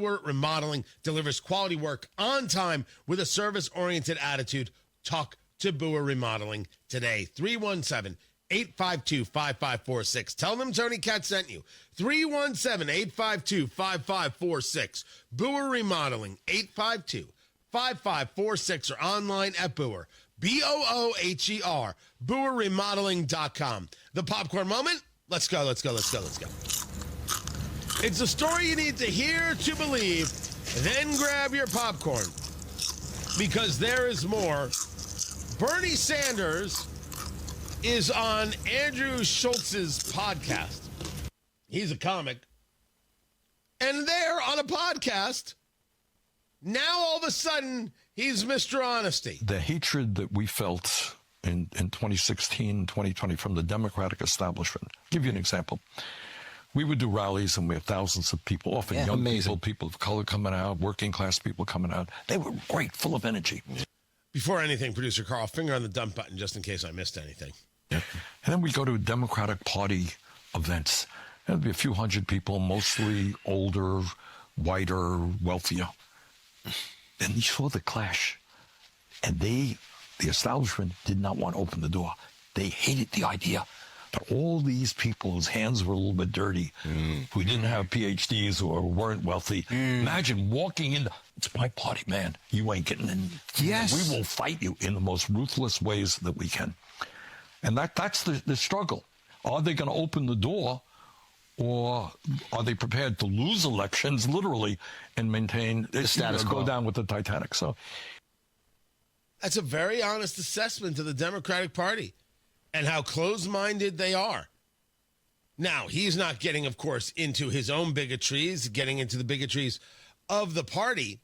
Brewer Remodeling delivers quality work on time with a service-oriented attitude. Talk to Brewer Remodeling today. 317-852-5546. Tell them Tony Katz sent you. 317-852-5546. Brewer Remodeling, 852-5546, or online at Brewer. B-O-O-H-E-R. BrewerRemodeling.com. The popcorn moment. Let's go. It's a story you need to hear to believe. Then grab your popcorn, because there is more. Bernie Sanders is on Andrew Schultz's podcast. He's a comic. And they're on a podcast. Now, all of a sudden, he's Mr. Honesty. The hatred that we felt in 2016, 2020 from the Democratic establishment. I'll give you an example. We would do rallies, and we have thousands of people, often young people of color coming out, working class people coming out. They were great, full of energy. Before anything, producer Carl, finger on the dump button just in case I missed anything. Yeah. And then we go to Democratic Party events. There'd be a few hundred people, mostly older, whiter, wealthier. And you saw the clash. And the establishment did not want to open the door. They hated the idea that all these people whose hands were a little bit dirty, who didn't have PhDs or weren't wealthy, imagine walking in. It's my party, man. You ain't getting in. Yes. We will fight you in the most ruthless ways that we can. And that's the struggle. Are they going to open the door, or are they prepared to lose elections, literally, and maintain the status quo? Go down with the Titanic. So that's a very honest assessment of the Democratic Party and how closed-minded they are. Now, he's not getting, of course, into his own bigotries, getting into the bigotries of the party,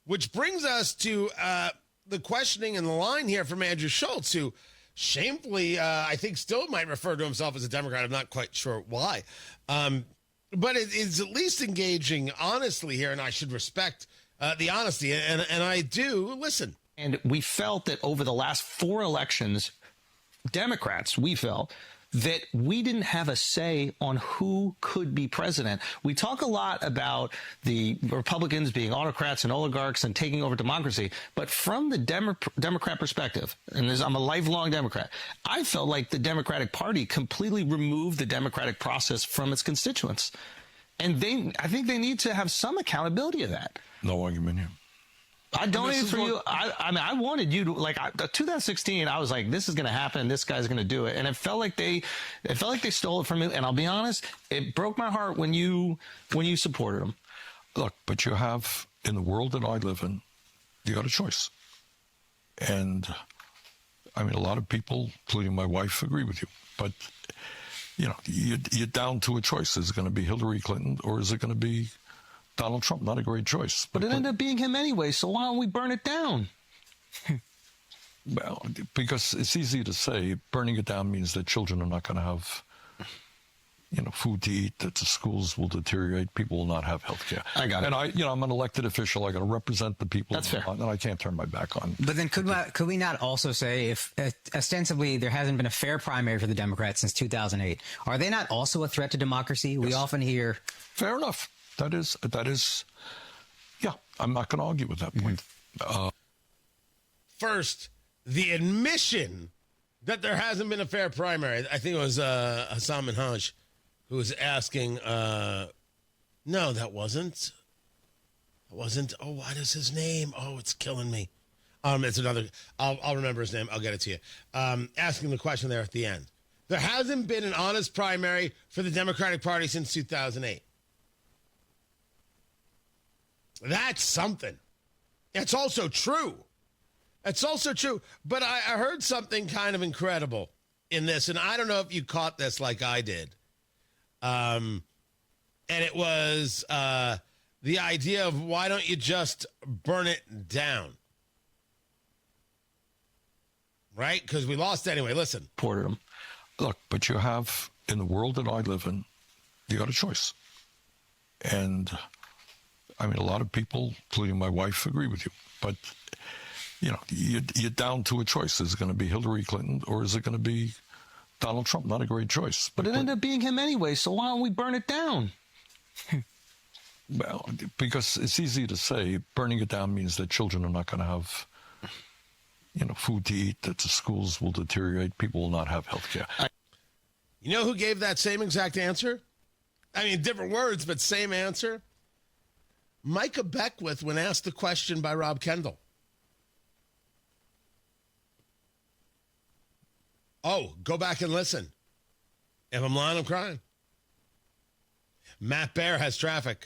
which brings us to the questioning and the line here from Andrew Schultz, who shamefully, I think, still might refer to himself as a Democrat. I'm not quite sure why. But it's at least engaging honestly here, and I should respect the honesty, and I do listen. And we felt that over the last 4 elections, Democrats, we felt that we didn't have a say on who could be president. We talk a lot about the Republicans being autocrats and oligarchs and taking over democracy, but from the Democrat perspective, and I'm a lifelong Democrat, I felt like the Democratic Party completely removed the democratic process from its constituents. And I think they need to have some accountability of that. no argument here. I donated for you. I mean, I wanted you to, like, 2016, I was like, this is going to happen. This guy's going to do it. And it felt like they stole it from me. And I'll be honest, it broke my heart when you supported them. Look, but you have, in the world that I live in, you got a choice. And I mean, a lot of people, including my wife, agree with you. But, you know, you're down to a choice. Is it going to be Hillary Clinton or is it going to be Donald Trump? Not a great choice. But it ended up being him anyway, so why don't we burn it down? Well, because it's easy to say burning it down means that children are not going to have, you know, food to eat, that the schools will deteriorate, people will not have health care. I got it. And I'm an elected official. I got to represent the people. That's fair. And I can't turn my back on. But then could we not also say, if ostensibly there hasn't been a fair primary for the Democrats since 2008, are they not also a threat to democracy? Yes. We often hear. Fair enough. That is, yeah, I'm not going to argue with that point. First, the admission that there hasn't been a fair primary. I think it was Hassan Minhaj who was asking, no, that wasn't. Oh, what is his name? Oh, it's killing me. It's another, I'll remember his name. I'll get it to you. Asking the question there at the end. There hasn't been an honest primary for the Democratic Party since 2008. That's something. It's also true. But I heard something kind of incredible in this, and I don't know if you caught this like I did. And it was the idea of, why don't you just burn it down? Right? Because we lost anyway. Listen. Ported them. Look, but you have, in the world that I live in, you got a choice. And I mean, a lot of people, including my wife, agree with you. But, you know, you're down to a choice. Is it going to be Hillary Clinton or is it going to be Donald Trump? Not a great choice. But it ended up being him anyway, so why don't we burn it down? Well, because it's easy to say burning it down means that children are not going to have, food to eat, that the schools will deteriorate, people will not have health care. You know who gave that same exact answer? I mean, different words, but same answer. Micah Beckwith, when asked the question by Rob Kendall. Oh, go back and listen. If I'm lying, I'm crying. Matt Bear has traffic.